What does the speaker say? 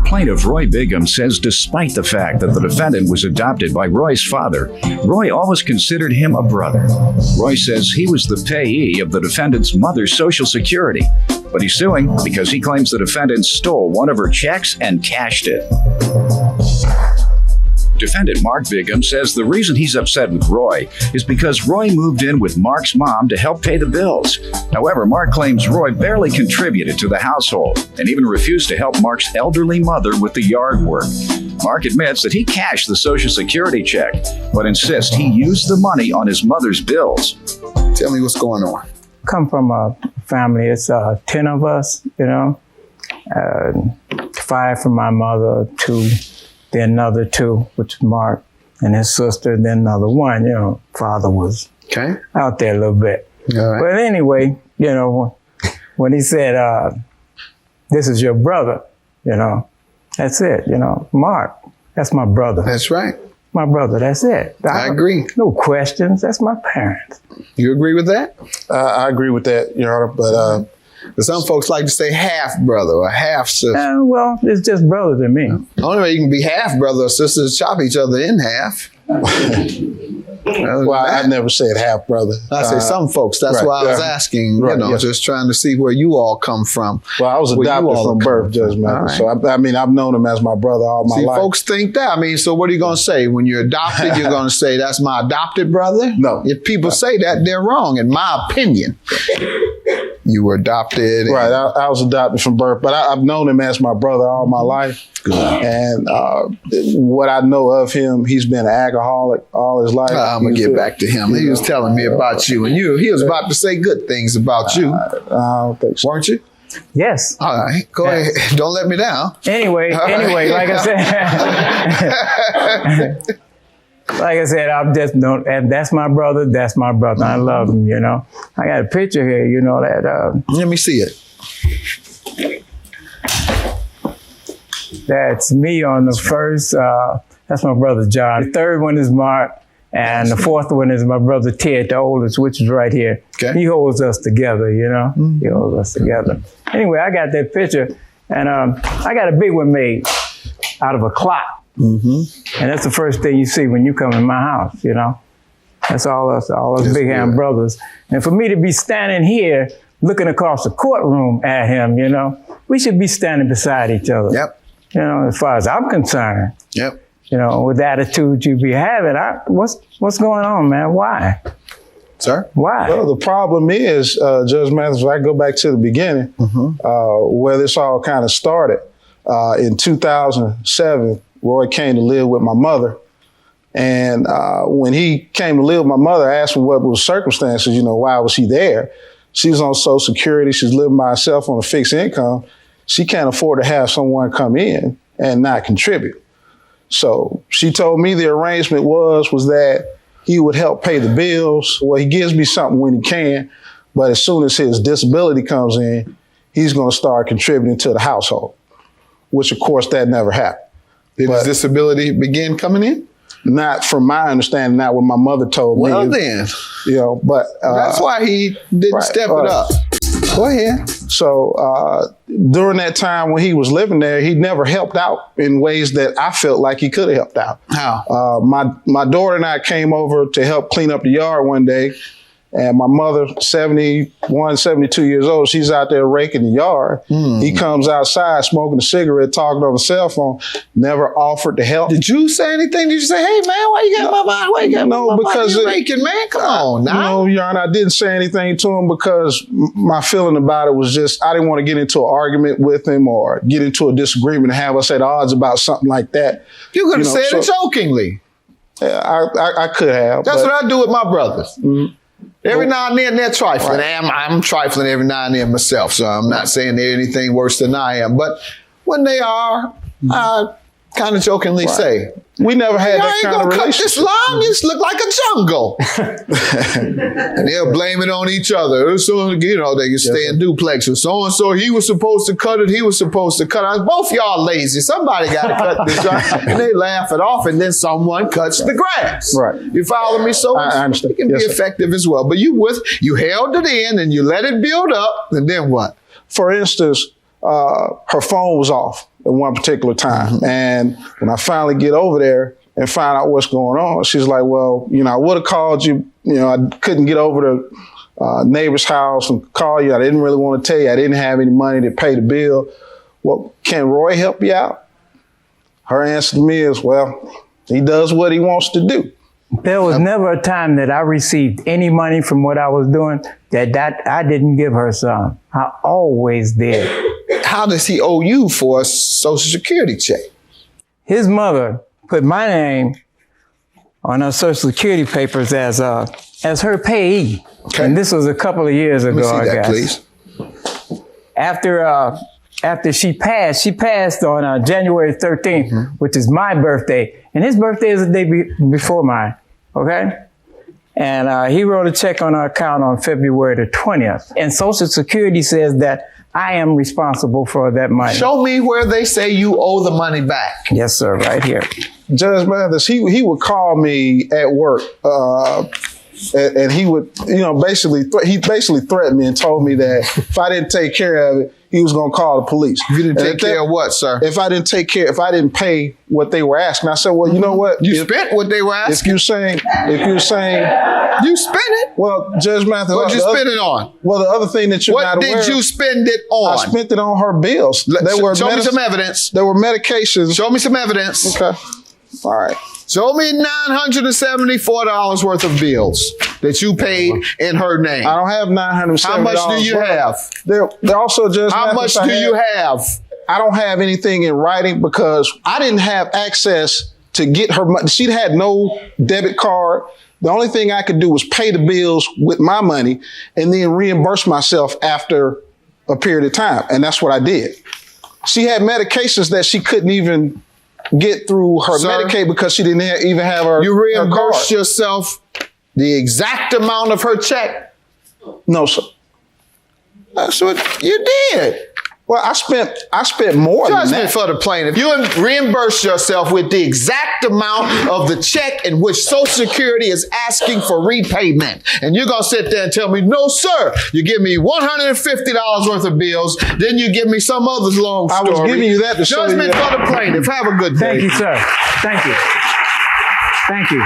Plaintiff Roy Bigham says despite the fact that the defendant was adopted by Roy's father, Roy always considered him a brother. Roy says he was the payee of the defendant's mother's Social Security, but he's suing because he claims the defendant stole one of her checks and cashed it. Defendant Mark Bigham says the reason he's upset with Roy is because Roy moved in with Mark's mom to help pay the bills. However, Mark claims Roy barely contributed to the household and even refused to help Mark's elderly mother with the yard work. Mark admits that he cashed the Social Security check, but insists he used the money on his mother's bills. Tell me what's going on. Come from a family, it's 10 of us, 5 from my mother, 2, then another 2, which is Mark, and his sister, then another 1. Father was out there a little bit. All right. But anyway, when he said, this is your brother, that's it, Mark, that's my brother. That's right. My brother, that's it. I agree. No questions, that's my parents. You agree with that? I agree with that, Your Honor, but some folks like to say half brother or half sister. Well, it's just brother to me. The only way you can be half brother or sister is chop each other in half. Well, I never said half brother. I say some folks. That's why I was asking, just trying to see where you all come from. Well, I was adopted from birth, Judge Mathis. So, I've known him as my brother all my life. Folks think that. So what are you going to say? When you're adopted, you're going to say, that's my adopted brother? No. If people say that, they're wrong, in my opinion. You were adopted. Right. I was adopted from birth, but I've known him as my brother all my life. Good. And what I know of him, he's been an alcoholic all his life. I'm going to get back to him. He was telling me about you, and he was about to say good things about you. I don't think so. Weren't you? Yes. All right. Go ahead. Don't let me down. Anyway, like I said, I'm just and that's my brother. That's my brother. I love him. I got a picture here. That. Let me see it. That's me on the first. That's my brother John. The third one is Mark, and the fourth one is my brother Ted, the oldest, which is right here. Okay. He holds us together. He holds us together. Anyway, I got that picture, and I got a big one made out of a clock. Mm-hmm. And that's the first thing you see when you come in my house, That's all us big hand brothers. And for me to be standing here looking across the courtroom at him, we should be standing beside each other. Yep. As far as I'm concerned. Yep. With the attitude you be having, what's going on, man? Why? Sir? Why? Well, the problem is, Judge Mathis, if I go back to the beginning, where this all kind of started, in 2007, Roy came to live with my mother. And when he came to live with my mother, I asked him what was circumstances, why was he there? She was on Social Security. She's living by herself on a fixed income. She can't afford to have someone come in and not contribute. So she told me the arrangement was that he would help pay the bills. Well, he gives me something when he can, but as soon as his disability comes in, he's going to start contributing to the household, which of course that never happened. Did his disability begin coming in? Not from my understanding, not what my mother told me. Well then. But that's why he didn't step it up. Go ahead. So during that time when he was living there, he never helped out in ways that I felt like he could have helped out. How? My daughter and I came over to help clean up the yard one day. And my mother, 71, 72 years old, she's out there raking the yard. He comes outside smoking a cigarette, talking on the cell phone, never offered to help. Did you say anything? Did you say, hey, man, why you got my mind? Why you got my because mind? Raking, man? Come on now. No, Your Honor, I didn't say anything to him because my feeling about it was just, I didn't want to get into an argument with him or get into a disagreement and have us at odds about something like that. You could have said it jokingly. I could have. That's what I do with my brothers. Mm-hmm. Every now and then they're trifling. Right. I'm trifling every now and then myself, so I'm not saying they're anything worse than I am. But when they are, I kind of jokingly say, we never had that kind of relationship. This line just look like a jungle. And they'll blame it on each other. So, they can stay in duplexes. So-and-so, he was supposed to cut it. He was supposed to cut it. Both y'all lazy. Somebody got to cut this. Right? And they laugh it off, and then someone cuts the grass. Right. You follow me? So I understand. It can be effective as well. But you held it in, and you let it build up, and then what? For instance, her phone was off at one particular time. And when I finally get over there and find out what's going on, she's like, well, I would have called you. I couldn't get over to neighbor's house and call you. I didn't really want to tell you I didn't have any money to pay the bill. Well, can Roy help you out? Her answer to me is, well, he does what he wants to do. There was never a time that I received any money from what I was doing that I didn't give her some. I always did. How does he owe you for a Social Security check? His mother put my name on her Social Security papers as her payee. Okay. And this was a couple of years ago, Let me see that, please. After she passed on January 13th, which is my birthday. And his birthday is the day before mine, okay? And he wrote a check on our account on February the 20th. And Social Security says that I am responsible for that money. Show me where they say you owe the money back. Yes, sir, right here. Judge Mathis, he would call me at work, and he would, basically threatened me and told me that if I didn't take care of it, he was going to call the police. You didn't take care of what, sir? If I didn't pay what they were asking, I said, well, you know what? You spent what they were asking? If you're saying. You spent it? Well, Judge Mathis. What'd you spend it on? Well, the other thing that you're not aware of. What did you spend it on? I spent it on her bills. Show me some evidence. There were medications. Show me some evidence. Okay. All right. Show me $974 worth of bills that you paid in her name. I don't have $974. How much do you have? They're also just. How much do you have? I don't have anything in writing because I didn't have access to get her money. She had no debit card. The only thing I could do was pay the bills with my money and then reimburse myself after a period of time. And that's what I did. She had medications that she couldn't even get through her Medicaid because she didn't even have her. You reimbursed yourself the exact amount of her check? No, sir. That's what you did. Well, I spent more than that. Judgment for the plaintiff. You reimbursed yourself with the exact amount of the check in which Social Security is asking for repayment. And you're going to sit there and tell me, no, sir, you give me $150 worth of bills, then you give me some other long story. I was giving you that to show you Judgment for the plaintiff. Have a good day. Thank you, sir. Thank you. Thank you.